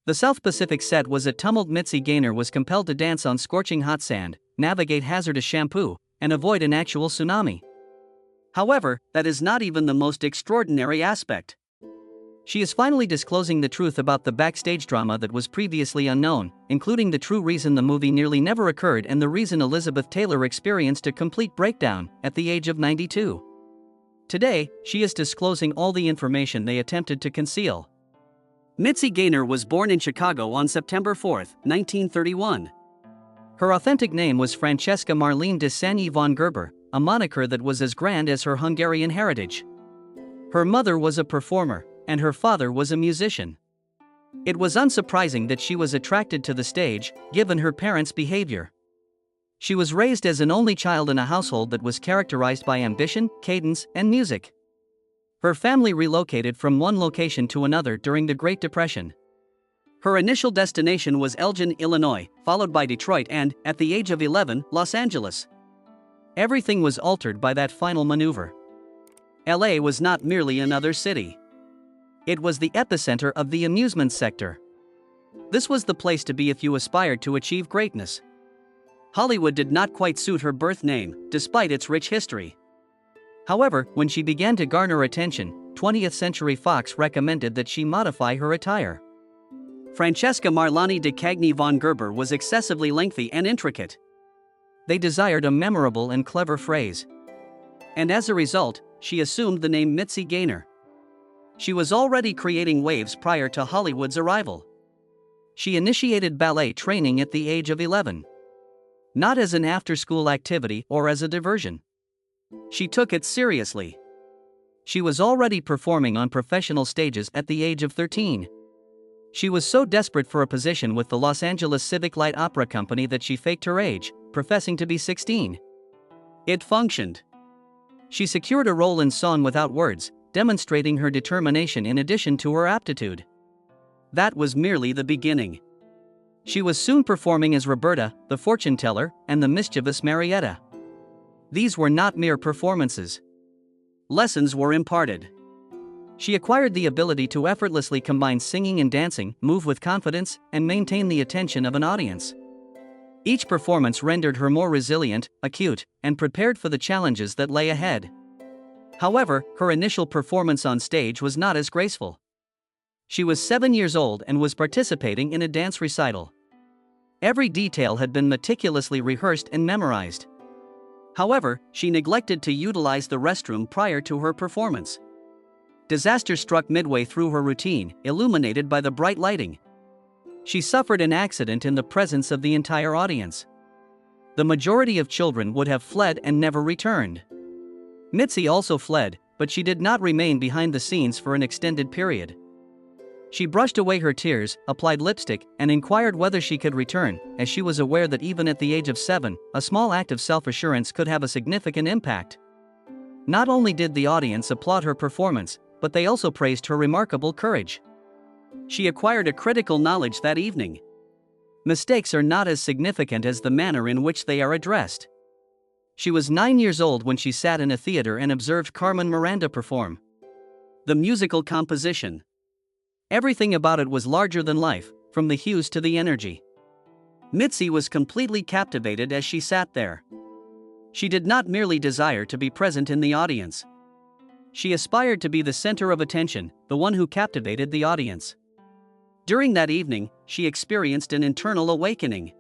The South Pacific set was a tumult. Mitzi Gaynor was compelled to dance on scorching hot sand, navigate hazardous shampoo, and avoid an actual tsunami. However, that is not even the most extraordinary aspect. She is finally disclosing the truth about the backstage drama that was previously unknown, including the true reason the movie nearly never occurred and the reason Elizabeth Taylor experienced a complete breakdown at the age of 92. Today, she is disclosing all the information they attempted to conceal. Mitzi Gaynor was born in Chicago on September 4, 1931. Her authentic name was Francesca Marlene de Sagny von Gerber, a moniker that was as grand as her Hungarian heritage. Her mother was a performer, and her father was a musician. It was unsurprising that she was attracted to the stage, given her parents' behavior. She was raised as an only child in a household that was characterized by ambition, cadence, and music. Her family relocated from one location to another during the Great Depression. Her initial destination was Elgin, Illinois, followed by Detroit and, at the age of 11, Los Angeles. Everything was altered by that final maneuver. LA was not merely another city. It was the epicenter of the amusement sector. This was the place to be if you aspired to achieve greatness. Hollywood did not quite suit her birth name, despite its rich history. However, when she began to garner attention, 20th Century Fox recommended that she modify her attire. Francesca Marlene de Sagny von Gerber was excessively lengthy and intricate. They desired a memorable and clever phrase. And as a result, she assumed the name Mitzi Gaynor. She was already creating waves prior to Hollywood's arrival. She initiated ballet training at the age of 11. Not as an after-school activity or as a diversion. She took it seriously. She was already performing on professional stages at the age of 13. She was so desperate for a position with the Los Angeles Civic Light Opera Company that she faked her age, professing to be 16. It functioned. She secured a role in Song Without Words, demonstrating her determination in addition to her aptitude. That was merely the beginning. She was soon performing as Roberta, the fortune teller, and the mischievous Marietta. These were not mere performances. Lessons were imparted. She acquired the ability to effortlessly combine singing and dancing, move with confidence, and maintain the attention of an audience. Each performance rendered her more resilient, acute, and prepared for the challenges that lay ahead. However, her initial performance on stage was not as graceful. She was 7 years old and was participating in a dance recital. Every detail had been meticulously rehearsed and memorized. However, she neglected to utilize the restroom prior to her performance. Disaster struck midway through her routine, illuminated by the bright lighting. She suffered an accident in the presence of the entire audience. The majority of children would have fled and never returned. Mitzi also fled, but she did not remain behind the scenes for an extended period. She brushed away her tears, applied lipstick, and inquired whether she could return, as she was aware that even at the age of 7, a small act of self-assurance could have a significant impact. Not only did the audience applaud her performance, but they also praised her remarkable courage. She acquired a critical knowledge that evening. Mistakes are not as significant as the manner in which they are addressed. She was 9 years old when she sat in a theater and observed Carmen Miranda perform. The musical composition. Everything about it was larger than life, from the hues to the energy. Mitzi was completely captivated as she sat there. She did not merely desire to be present in the audience. She aspired to be the center of attention, the one who captivated the audience. During that evening, she experienced an internal awakening.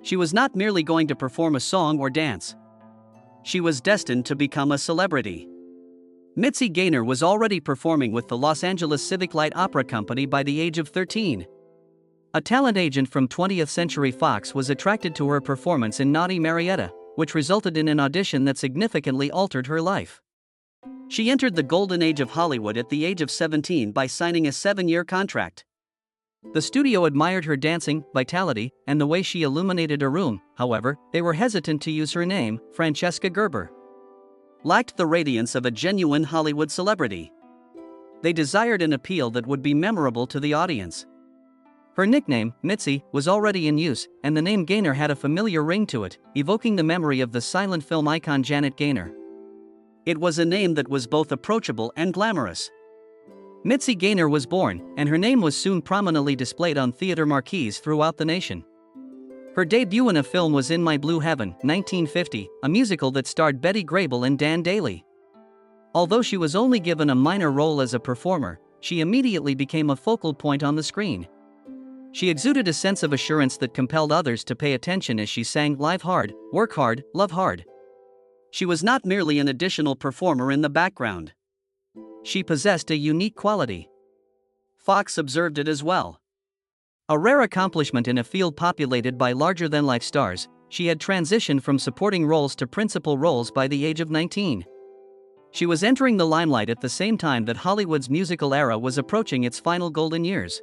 She was not merely going to perform a song or dance. She was destined to become a celebrity. Mitzi Gaynor was already performing with the Los Angeles Civic Light Opera Company by the age of 13. A talent agent from 20th Century Fox was attracted to her performance in Naughty Marietta, which resulted in an audition that significantly altered her life. She entered the golden age of Hollywood at the age of 17 by signing a 7-year contract. The studio admired her dancing, vitality, and the way she illuminated a room. However, they were hesitant to use her name, Francesca Gerber. Lacked the radiance of a genuine Hollywood celebrity. They desired an appeal that would be memorable to the audience. Her nickname, Mitzi, was already in use, and the name Gaynor had a familiar ring to it, evoking the memory of the silent film icon Janet Gaynor. It was a name that was both approachable and glamorous. Mitzi Gaynor was born, and her name was soon prominently displayed on theater marquees throughout the nation. Her debut in a film was In My Blue Heaven, 1950, a musical that starred Betty Grable and Dan Daly. Although she was only given a minor role as a performer, she immediately became a focal point on the screen. She exuded a sense of assurance that compelled others to pay attention as she sang "Live hard, work hard, love hard." She was not merely an additional performer in the background. She possessed a unique quality. Fox observed it as well. A rare accomplishment in a field populated by larger-than-life stars, she had transitioned from supporting roles to principal roles by the age of 19. She was entering the limelight at the same time that Hollywood's musical era was approaching its final golden years.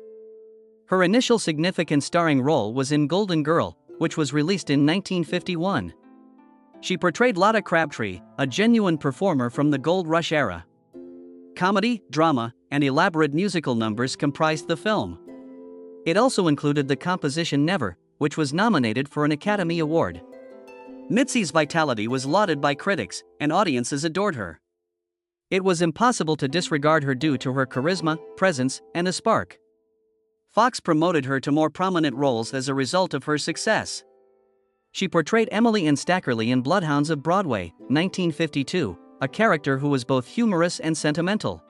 Her initial significant starring role was in Golden Girl, which was released in 1951. She portrayed Lotta Crabtree, a genuine performer from the Gold Rush era. Comedy, drama, and elaborate musical numbers comprised the film. It also included the composition Never, which was nominated for an Academy Award. Mitzi's vitality was lauded by critics, and audiences adored her. It was impossible to disregard her due to her charisma, presence, and a spark. Fox promoted her to more prominent roles as a result of her success. She portrayed Emily Ann Stackerly in Bloodhounds of Broadway, 1952, a character who was both humorous and sentimental.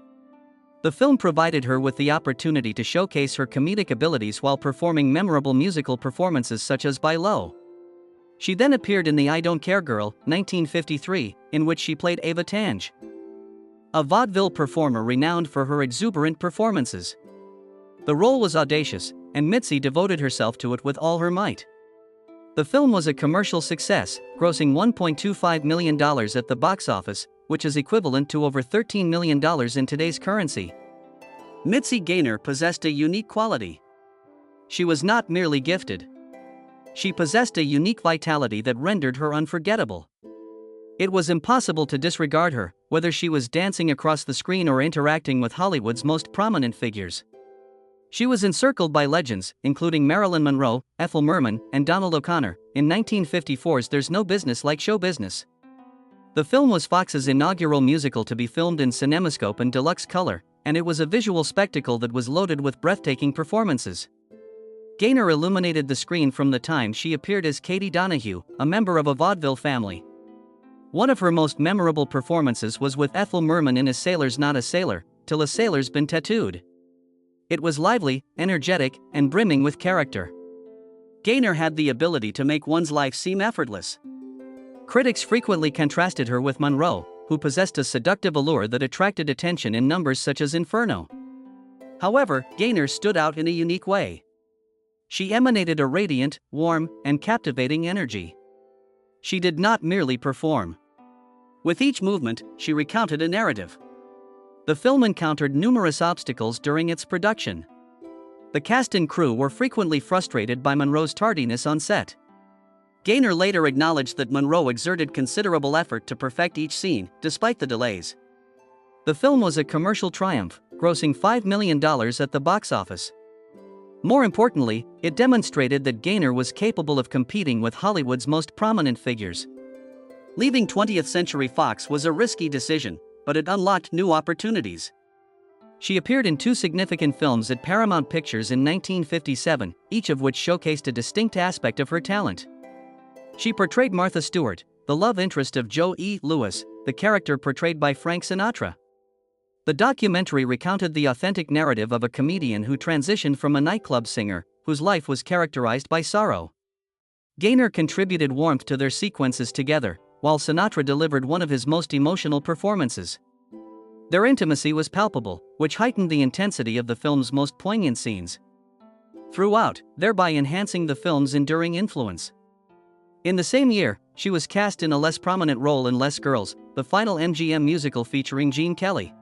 The film provided her with the opportunity to showcase her comedic abilities while performing memorable musical performances such as By Low. She then appeared in The I Don't Care Girl, 1953, in which she played Ava Tange, a vaudeville performer renowned for her exuberant performances. The role was audacious, and Mitzi devoted herself to it with all her might. The film was a commercial success, grossing $1.25 million at the box office, which is equivalent to over $13 million in today's currency. Mitzi Gaynor possessed a unique quality. She was not merely gifted. She possessed a unique vitality that rendered her unforgettable. It was impossible to disregard her, whether she was dancing across the screen or interacting with Hollywood's most prominent figures. She was encircled by legends, including Marilyn Monroe, Ethel Merman, and Donald O'Connor, in 1954's There's No Business Like Show Business. The film was Fox's inaugural musical to be filmed in CinemaScope and deluxe color, and it was a visual spectacle that was loaded with breathtaking performances. Gaynor illuminated the screen from the time she appeared as Katie Donahue, a member of a vaudeville family. One of her most memorable performances was with Ethel Merman in A Sailor's Not a Sailor, Till a Sailor's Been Tattooed. It was lively, energetic, and brimming with character. Gaynor had the ability to make one's life seem effortless. Critics frequently contrasted her with Monroe, who possessed a seductive allure that attracted attention in numbers such as Inferno. However, Gaynor stood out in a unique way. She emanated a radiant, warm, and captivating energy. She did not merely perform. With each movement, she recounted a narrative. The film encountered numerous obstacles during its production. The cast and crew were frequently frustrated by Monroe's tardiness on set. Gaynor later acknowledged that Monroe exerted considerable effort to perfect each scene, despite the delays. The film was a commercial triumph, grossing $5 million at the box office. More importantly, it demonstrated that Gaynor was capable of competing with Hollywood's most prominent figures. Leaving 20th Century Fox was a risky decision, but it unlocked new opportunities. She appeared in two significant films at Paramount Pictures in 1957, each of which showcased a distinct aspect of her talent. She portrayed Martha Stewart, the love interest of Joe E. Lewis, the character portrayed by Frank Sinatra. The documentary recounted the authentic narrative of a comedian who transitioned from a nightclub singer, whose life was characterized by sorrow. Gaynor contributed warmth to their sequences together, while Sinatra delivered one of his most emotional performances. Their intimacy was palpable, which heightened the intensity of the film's most poignant scenes throughout, thereby enhancing the film's enduring influence. In the same year, she was cast in a less prominent role in Less Girls, the final MGM musical featuring Gene Kelly.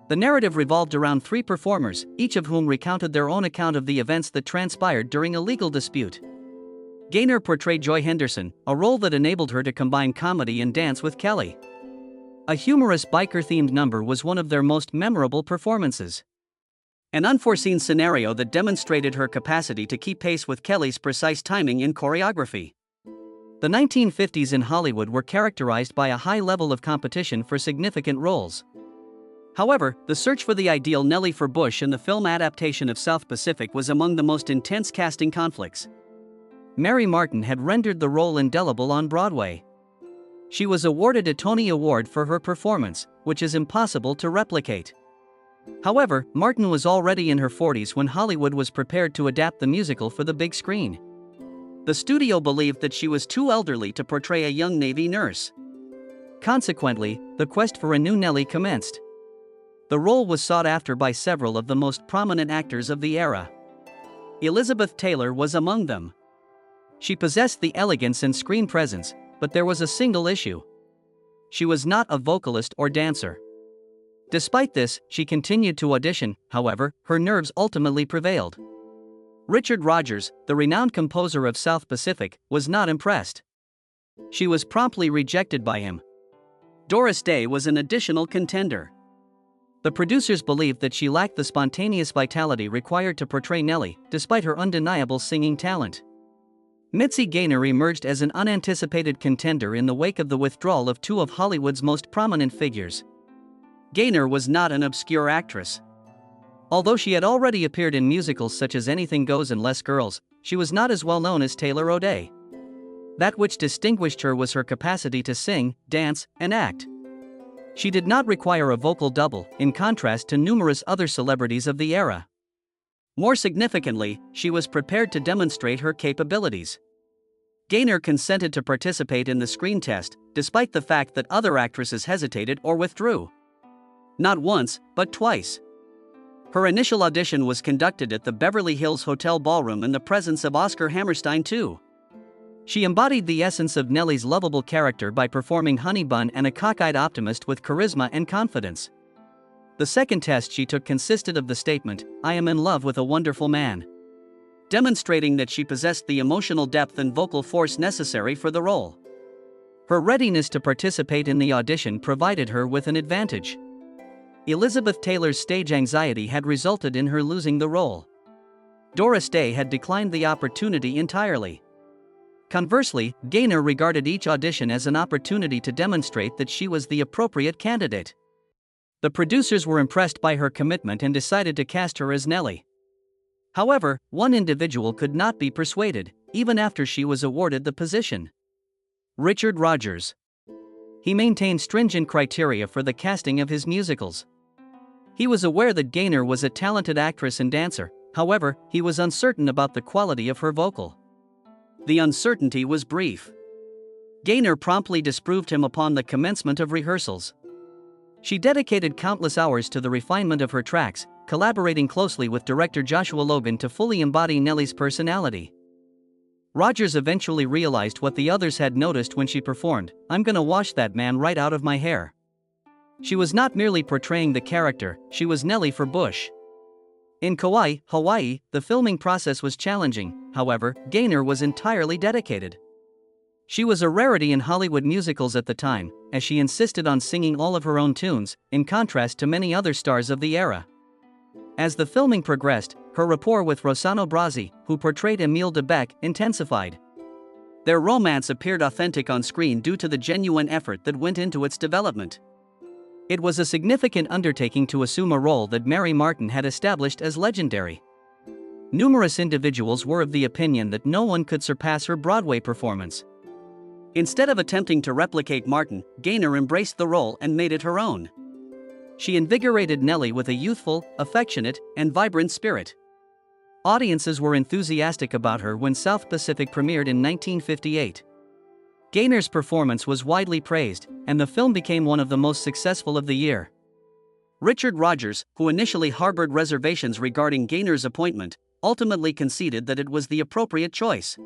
The narrative revolved around three performers, each of whom recounted their own account of the events that transpired during a legal dispute. Gaynor portrayed Joy Henderson, a role that enabled her to combine comedy and dance with Kelly. A humorous biker-themed number was one of their most memorable performances. An unforeseen scenario that demonstrated her capacity to keep pace with Kelly's precise timing in choreography. The 1950s in Hollywood were characterized by a high level of competition for significant roles. However, the search for the ideal Nellie for Bush in the film adaptation of South Pacific was among the most intense casting conflicts. Mary Martin had rendered the role indelible on Broadway. She was awarded a Tony Award for her performance, which is impossible to replicate. However, Martin was already in her 40s when Hollywood was prepared to adapt the musical for the big screen. The studio believed that she was too elderly to portray a young Navy nurse. Consequently, the quest for a new Nellie commenced. The role was sought after by several of the most prominent actors of the era. Elizabeth Taylor was among them. She possessed the elegance and screen presence, but there was a single issue. She was not a vocalist or dancer. Despite this, she continued to audition. However, her nerves ultimately prevailed. Richard Rodgers, the renowned composer of South Pacific, was not impressed. She was promptly rejected by him. Doris Day was an additional contender. The producers believed that she lacked the spontaneous vitality required to portray Nellie, despite her undeniable singing talent. Mitzi Gaynor emerged as an unanticipated contender in the wake of the withdrawal of two of Hollywood's most prominent figures. Gaynor was not an obscure actress. Although she had already appeared in musicals such as Anything Goes and Less Girls, she was not as well known as Taylor O'Day. That which distinguished her was her capacity to sing, dance, and act. She did not require a vocal double, in contrast to numerous other celebrities of the era. More significantly, she was prepared to demonstrate her capabilities. Gaynor consented to participate in the screen test, despite the fact that other actresses hesitated or withdrew. Not once, but twice. Her initial audition was conducted at the Beverly Hills Hotel Ballroom in the presence of Oscar Hammerstein II. She embodied the essence of Nellie's lovable character by performing Honey Bun and a cockeyed optimist with charisma and confidence. The second test she took consisted of the statement, "I am in love with a wonderful man," demonstrating that she possessed the emotional depth and vocal force necessary for the role. Her readiness to participate in the audition provided her with an advantage. Elizabeth Taylor's stage anxiety had resulted in her losing the role. Doris Day had declined the opportunity entirely. Conversely, Gaynor regarded each audition as an opportunity to demonstrate that she was the appropriate candidate. The producers were impressed by her commitment and decided to cast her as Nellie. However, one individual could not be persuaded, even after she was awarded the position. Richard Rodgers. He maintained stringent criteria for the casting of his musicals. He was aware that Gaynor was a talented actress and dancer, however, he was uncertain about the quality of her vocal. The uncertainty was brief. Gaynor promptly disproved him upon the commencement of rehearsals. She dedicated countless hours to the refinement of her tracks, collaborating closely with director Joshua Logan to fully embody Nellie's personality. Rodgers eventually realized what the others had noticed when she performed, "I'm gonna wash that man right out of my hair." She was not merely portraying the character, she was Nellie for Bush. In Kauai, Hawaii, the filming process was challenging, however, Gaynor was entirely dedicated. She was a rarity in Hollywood musicals at the time, as she insisted on singing all of her own tunes, in contrast to many other stars of the era. As the filming progressed, her rapport with Rossano Brazzi, who portrayed Emile de Bec, intensified. Their romance appeared authentic on screen due to the genuine effort that went into its development. It was a significant undertaking to assume a role that Mary Martin had established as legendary. Numerous individuals were of the opinion that no one could surpass her Broadway performance. Instead of attempting to replicate Martin, Gaynor embraced the role and made it her own. She invigorated Nellie with a youthful, affectionate, and vibrant spirit. Audiences were enthusiastic about her when South Pacific premiered in 1958. Gaynor's performance was widely praised, and the film became one of the most successful of the year. Richard Rodgers, who initially harbored reservations regarding Gaynor's appointment, ultimately conceded that it was the appropriate choice.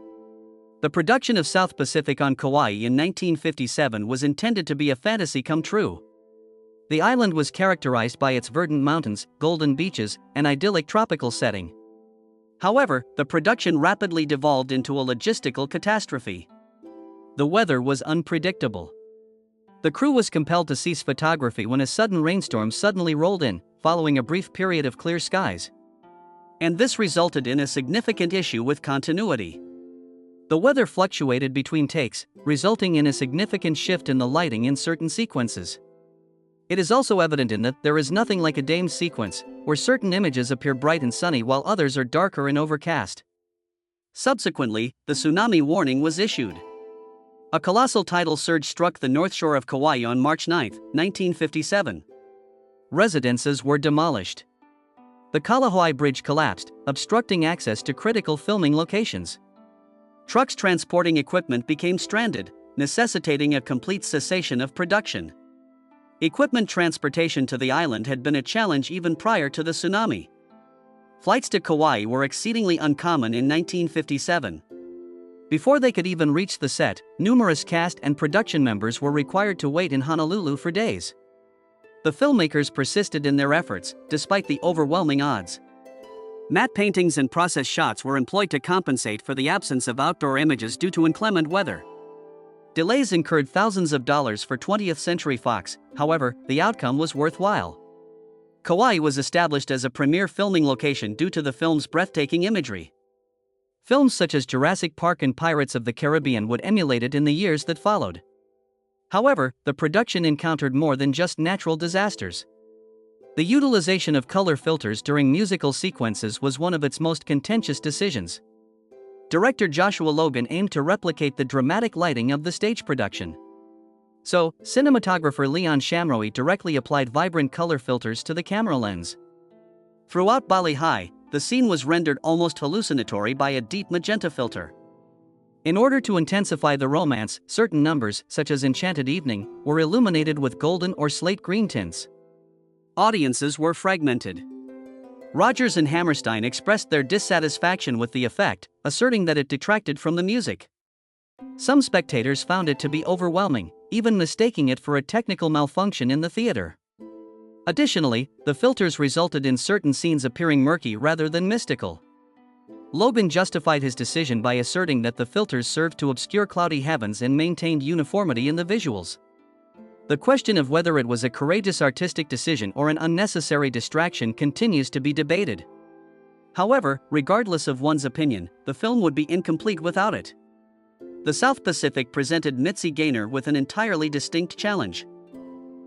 The production of South Pacific on Kauai in 1957 was intended to be a fantasy come true. The island was characterized by its verdant mountains, golden beaches, and idyllic tropical setting. However, the production rapidly devolved into a logistical catastrophe. The weather was unpredictable. The crew was compelled to cease photography when a sudden rainstorm suddenly rolled in, following a brief period of clear skies. And this resulted in a significant issue with continuity. The weather fluctuated between takes, resulting in a significant shift in the lighting in certain sequences. It is also evident in that there is nothing like a dame sequence, where certain images appear bright and sunny while others are darker and overcast. Subsequently, the tsunami warning was issued. A colossal tidal surge struck the north shore of Kauai on March 9, 1957. Residences were demolished. The Kalahoi Bridge collapsed, obstructing access to critical filming locations. Trucks transporting equipment became stranded, necessitating a complete cessation of production. Equipment transportation to the island had been a challenge even prior to the tsunami. Flights to Kauai were exceedingly uncommon in 1957. Before they could even reach the set, numerous cast and production members were required to wait in Honolulu for days. The filmmakers persisted in their efforts, despite the overwhelming odds. Matte paintings and process shots were employed to compensate for the absence of outdoor images due to inclement weather. Delays incurred thousands of dollars for 20th Century Fox, however, the outcome was worthwhile. Kauai was established as a premier filming location due to the film's breathtaking imagery. Films such as Jurassic Park and Pirates of the Caribbean would emulate it in the years that followed. However, the production encountered more than just natural disasters. The utilization of color filters during musical sequences was one of its most contentious decisions. Director Joshua Logan aimed to replicate the dramatic lighting of the stage production. So, cinematographer Leon Shamroy directly applied vibrant color filters to the camera lens. Throughout Bali High, the scene was rendered almost hallucinatory by a deep magenta filter. In order to intensify the romance, certain numbers, such as Enchanted Evening, were illuminated with golden or slate green tints. Audiences were fragmented. Rodgers and Hammerstein expressed their dissatisfaction with the effect, asserting that it detracted from the music. Some spectators found it to be overwhelming, even mistaking it for a technical malfunction in the theater. Additionally, the filters resulted in certain scenes appearing murky rather than mystical. Logan justified his decision by asserting that the filters served to obscure cloudy heavens and maintained uniformity in the visuals. The question of whether it was a courageous artistic decision or an unnecessary distraction continues to be debated. However, regardless of one's opinion, the film would be incomplete without it. The South Pacific presented Mitzi Gaynor with an entirely distinct challenge.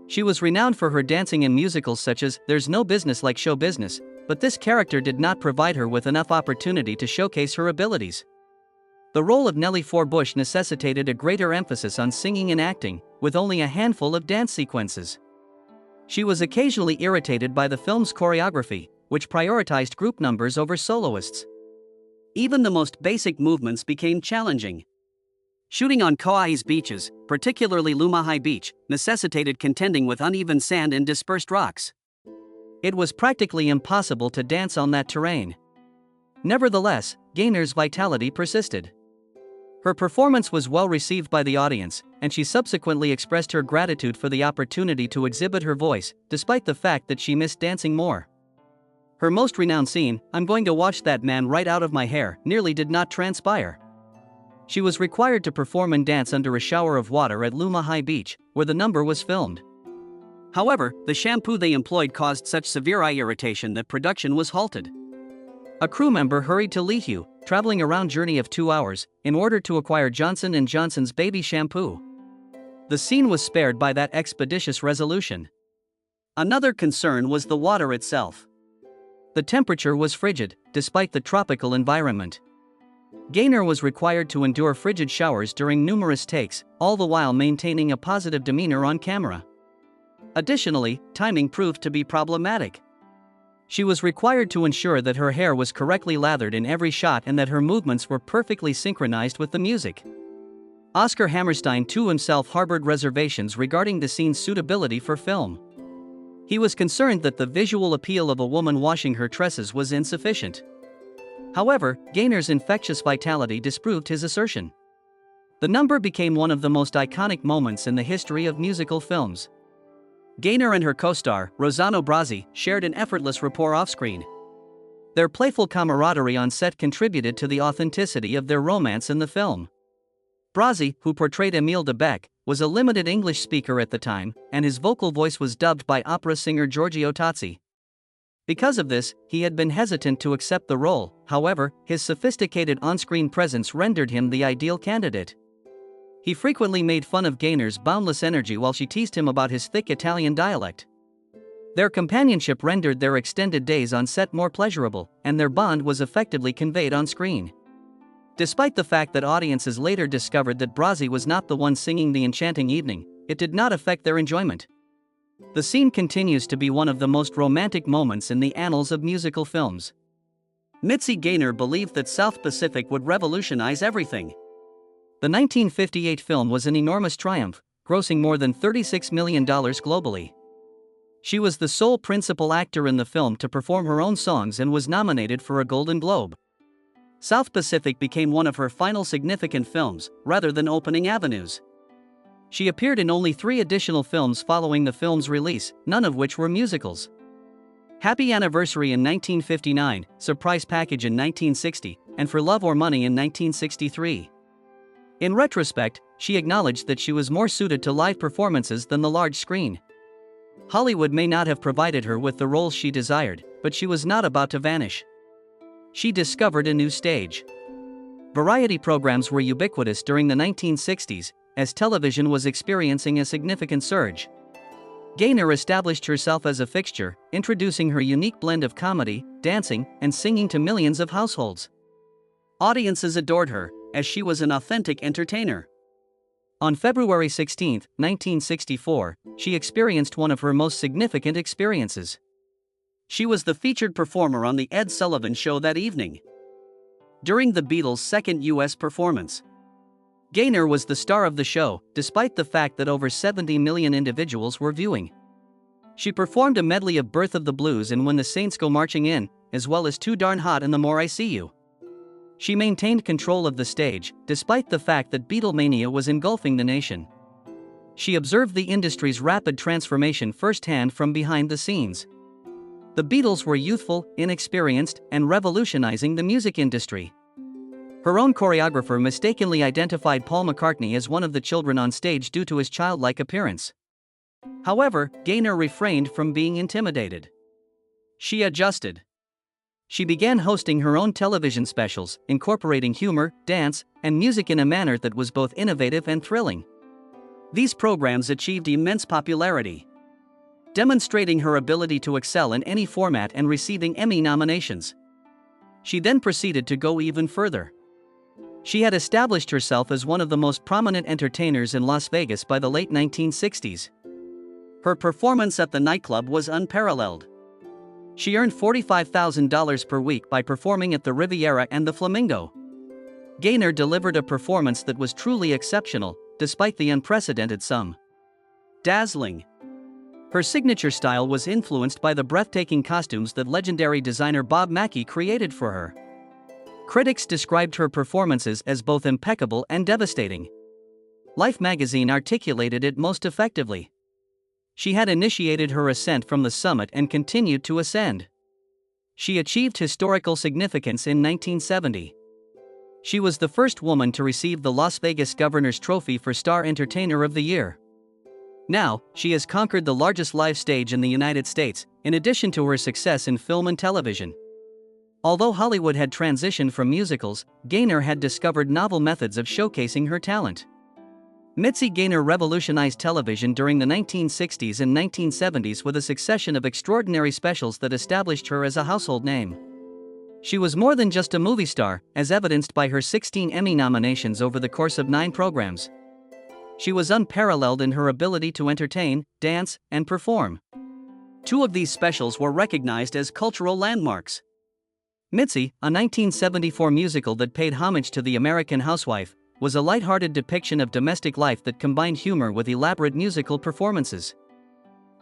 She was renowned for her dancing in musicals such as There's No Business Like Show Business, but this character did not provide her with enough opportunity to showcase her abilities. The role of Nellie Forbush necessitated a greater emphasis on singing and acting, with only a handful of dance sequences. She was occasionally irritated by the film's choreography, which prioritized group numbers over soloists. Even the most basic movements became challenging. Shooting on Kauai's beaches, particularly Lumahai Beach, necessitated contending with uneven sand and dispersed rocks. It was practically impossible to dance on that terrain. Nevertheless, Gaynor's vitality persisted. Her performance was well received by the audience, and she subsequently expressed her gratitude for the opportunity to exhibit her voice, despite the fact that she missed dancing more. Her most renowned scene, I'm going to watch that man right out of my hair, nearly did not transpire. She was required to perform and dance under a shower of water at Lumahai Beach, where the number was filmed. However, the shampoo they employed caused such severe eye irritation that production was halted. A crew member hurried to Lihu, traveling a round journey of 2 hours, in order to acquire Johnson & Johnson's baby shampoo. The scene was spared by that expeditious resolution. Another concern was the water itself. The temperature was frigid, despite the tropical environment. Gaynor was required to endure frigid showers during numerous takes, all the while maintaining a positive demeanor on camera. Additionally, timing proved to be problematic. She was required to ensure that her hair was correctly lathered in every shot and that her movements were perfectly synchronized with the music. Oscar Hammerstein too himself harbored reservations regarding the scene's suitability for film. He was concerned that the visual appeal of a woman washing her tresses was insufficient. However, Gaynor's infectious vitality disproved his assertion. The number became one of the most iconic moments in the history of musical films. Gaynor and her co-star, Rossano Brazzi, shared an effortless rapport off-screen. Their playful camaraderie on set contributed to the authenticity of their romance in the film. Brazzi, who portrayed Emile de Bec, was a limited English speaker at the time, and his vocal voice was dubbed by opera singer Giorgio Tozzi. Because of this, he had been hesitant to accept the role, however, his sophisticated on-screen presence rendered him the ideal candidate. He frequently made fun of Gaynor's boundless energy while she teased him about his thick Italian dialect. Their companionship rendered their extended days on set more pleasurable, and their bond was effectively conveyed on screen. Despite the fact that audiences later discovered that Brazzi was not the one singing the enchanting evening, it did not affect their enjoyment. The scene continues to be one of the most romantic moments in the annals of musical films. Mitzi Gaynor believed that South Pacific would revolutionize everything. The 1958 film was an enormous triumph, grossing more than $36 million globally. She was the sole principal actor in the film to perform her own songs and was nominated for a Golden Globe. South Pacific became one of her final significant films, rather than opening avenues. She appeared in only 3 additional films following the film's release, none of which were musicals. Happy Anniversary in 1959, Surprise Package in 1960, and For Love or Money in 1963. In retrospect, she acknowledged that she was more suited to live performances than the large screen. Hollywood may not have provided her with the roles she desired, but she was not about to vanish. She discovered a new stage. Variety programs were ubiquitous during the 1960s, as television was experiencing a significant surge. Gaynor established herself as a fixture, introducing her unique blend of comedy, dancing, and singing to millions of households. Audiences adored her, as she was an authentic entertainer. On February 16, 1964, she experienced one of her most significant experiences. She was the featured performer on The Ed Sullivan Show that evening. During the Beatles' second U.S. performance, Gaynor was the star of the show, despite the fact that over 70 million individuals were viewing. She performed a medley of Birth of the Blues and When the Saints Go Marching In, as well as Too Darn Hot and The More I See You. She maintained control of the stage, despite the fact that Beatlemania was engulfing the nation. She observed the industry's rapid transformation firsthand from behind the scenes. The Beatles were youthful, inexperienced, and revolutionizing the music industry. Her own choreographer mistakenly identified Paul McCartney as one of the children on stage due to his childlike appearance. However, Gaynor refrained from being intimidated. She adjusted. She began hosting her own television specials, incorporating humor, dance, and music in a manner that was both innovative and thrilling. These programs achieved immense popularity, demonstrating her ability to excel in any format and receiving Emmy nominations. She then proceeded to go even further. She had established herself as one of the most prominent entertainers in Las Vegas by the late 1960s. Her performance at the nightclub was unparalleled. She earned $45,000 per week by performing at the Riviera and the Flamingo. Gaynor delivered a performance that was truly exceptional, despite the unprecedented sum. Dazzling. Her signature style was influenced by the breathtaking costumes that legendary designer Bob Mackie created for her. Critics described her performances as both impeccable and devastating. Life magazine articulated it most effectively. She had initiated her ascent from the summit and continued to ascend. She achieved historical significance in 1970. She was the first woman to receive the Las Vegas Governor's Trophy for Star Entertainer of the Year. Now, she has conquered the largest live stage in the United States, in addition to her success in film and television. Although Hollywood had transitioned from musicals, Gaynor had discovered novel methods of showcasing her talent. Mitzi Gaynor revolutionized television during the 1960s and 1970s with a succession of extraordinary specials that established her as a household name. She was more than just a movie star, as evidenced by her 16 Emmy nominations over the course of 9 programs. She was unparalleled in her ability to entertain, dance, and perform. 2 of these specials were recognized as cultural landmarks. Mitzi, a 1974 musical that paid homage to the American housewife, was a light-hearted depiction of domestic life that combined humor with elaborate musical performances.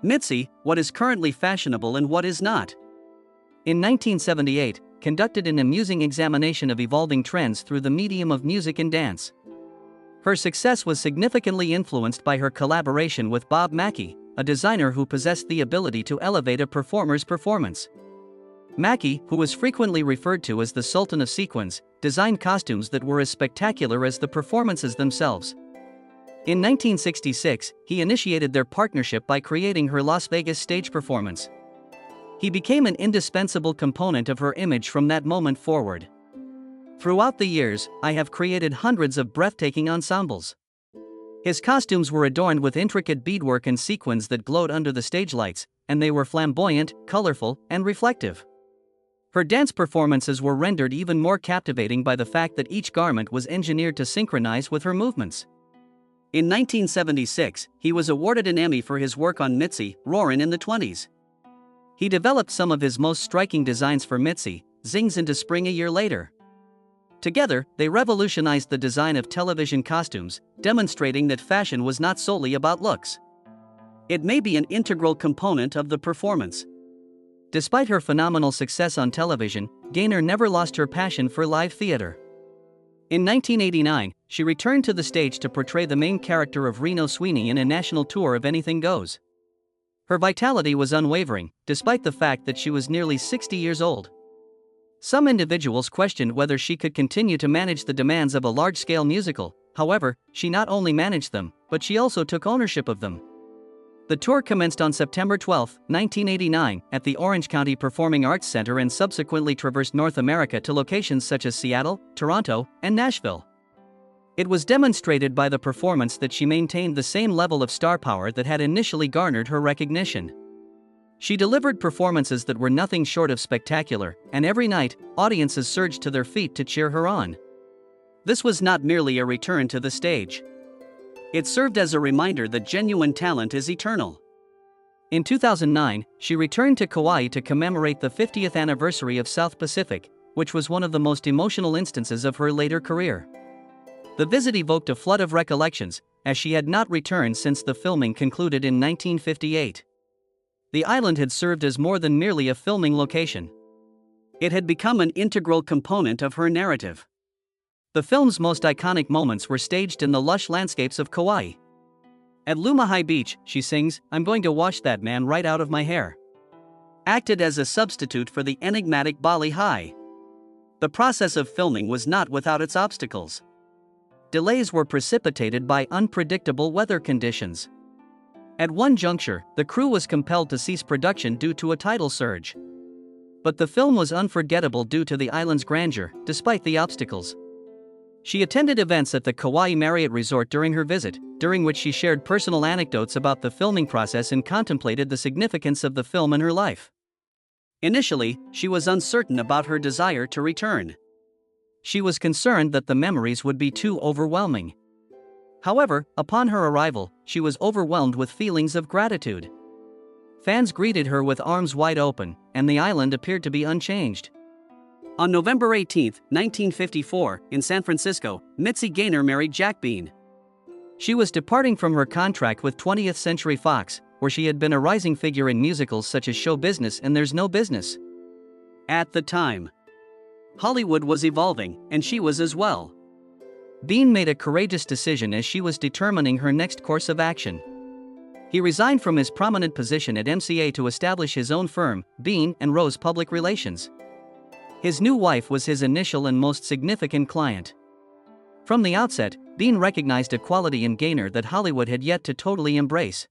Mitzi, What is Currently Fashionable and What Is Not, in 1978, conducted an amusing examination of evolving trends through the medium of music and dance. Her success was significantly influenced by her collaboration with Bob Mackie, a designer who possessed the ability to elevate a performer's performance. Mackie, who was frequently referred to as the Sultan of Sequins, designed costumes that were as spectacular as the performances themselves. In 1966, he initiated their partnership by creating her Las Vegas stage performance. He became an indispensable component of her image from that moment forward. Throughout the years, I have created hundreds of breathtaking ensembles. His costumes were adorned with intricate beadwork and sequins that glowed under the stage lights, and they were flamboyant, colorful, and reflective. Her dance performances were rendered even more captivating by the fact that each garment was engineered to synchronize with her movements. In 1976, he was awarded an Emmy for his work on Mitzi, Roarin' in the 20s. He developed some of his most striking designs for Mitzi, Zings into Spring a year later. Together, they revolutionized the design of television costumes, demonstrating that fashion was not solely about looks. It may be an integral component of the performance. Despite her phenomenal success on television, Gaynor never lost her passion for live theater. In 1989, she returned to the stage to portray the main character of Reno Sweeney in a national tour of Anything Goes. Her vitality was unwavering, despite the fact that she was nearly 60 years old. Some individuals questioned whether she could continue to manage the demands of a large-scale musical. However, she not only managed them, but she also took ownership of them. The tour commenced on September 12, 1989, at the Orange County Performing Arts Center and subsequently traversed North America to locations such as Seattle, Toronto, and Nashville. It was demonstrated by the performance that she maintained the same level of star power that had initially garnered her recognition. She delivered performances that were nothing short of spectacular, and every night, audiences surged to their feet to cheer her on. This was not merely a return to the stage. It served as a reminder that genuine talent is eternal. In 2009, she returned to Kauai to commemorate the 50th anniversary of South Pacific, which was one of the most emotional instances of her later career. The visit evoked a flood of recollections, as she had not returned since the filming concluded in 1958. The island had served as more than merely a filming location. It had become an integral component of her narrative. The film's most iconic moments were staged in the lush landscapes of Kauai. At Lumahai Beach, she sings, "I'm going to wash that man right out of my hair," acted as a substitute for the enigmatic Bali High. The process of filming was not without its obstacles. Delays were precipitated by unpredictable weather conditions. At one juncture, the crew was compelled to cease production due to a tidal surge. But the film was unforgettable due to the island's grandeur, despite the obstacles. She attended events at the Kauai Marriott Resort during her visit, during which she shared personal anecdotes about the filming process and contemplated the significance of the film in her life. Initially, she was uncertain about her desire to return. She was concerned that the memories would be too overwhelming. However, upon her arrival, she was overwhelmed with feelings of gratitude. Fans greeted her with arms wide open, and the island appeared to be unchanged. On November 18, 1954, in San Francisco, Mitzi Gaynor married Jack Bean. She was departing from her contract with 20th Century Fox, where she had been a rising figure in musicals such as Show Business and There's No Business. At the time, Hollywood was evolving, and she was as well. Bean made a courageous decision as she was determining her next course of action. He resigned from his prominent position at MCA to establish his own firm, Bean and Rose Public Relations. His new wife was his initial and most significant client. From the outset, Bean recognized a quality in Gaynor that Hollywood had yet to totally embrace.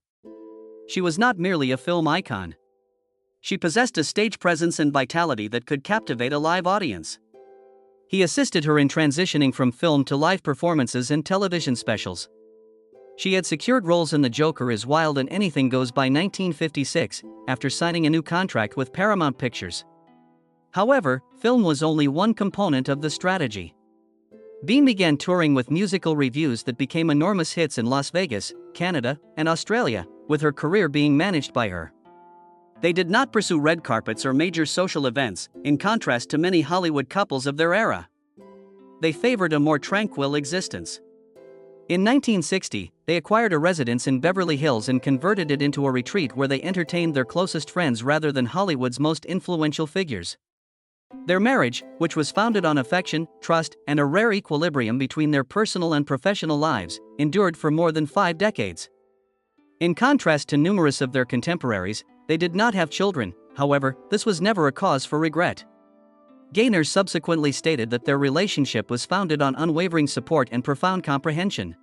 She was not merely a film icon. She possessed a stage presence and vitality that could captivate a live audience. He assisted her in transitioning from film to live performances and television specials. She had secured roles in The Joker as Wild and Anything Goes by 1956, after signing a new contract with Paramount Pictures. However, film was only one component of the strategy. Bean began touring with musical revues that became enormous hits in Las Vegas, Canada, and Australia, with her career being managed by her. They did not pursue red carpets or major social events, in contrast to many Hollywood couples of their era. They favored a more tranquil existence. In 1960, they acquired a residence in Beverly Hills and converted it into a retreat where they entertained their closest friends rather than Hollywood's most influential figures. Their marriage, which was founded on affection, trust, and a rare equilibrium between their personal and professional lives, endured for more than 5 decades. In contrast to numerous of their contemporaries, they did not have children. However, this was never a cause for regret. Gaynor subsequently stated that their relationship was founded on unwavering support and profound comprehension.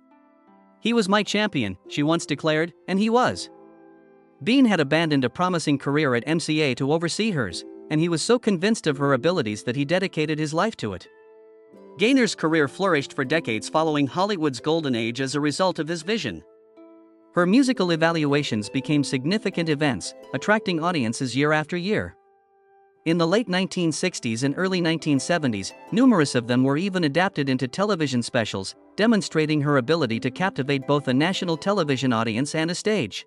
"He was my champion," she once declared, and he was. Bean had abandoned a promising career at MCA to oversee hers, and he was so convinced of her abilities that he dedicated his life to it. Gaynor's career flourished for decades following Hollywood's golden age as a result of his vision. Her musical evaluations became significant events, attracting audiences year after year. In the late 1960s and early 1970s, numerous of them were even adapted into television specials, demonstrating her ability to captivate both a national television audience and a stage.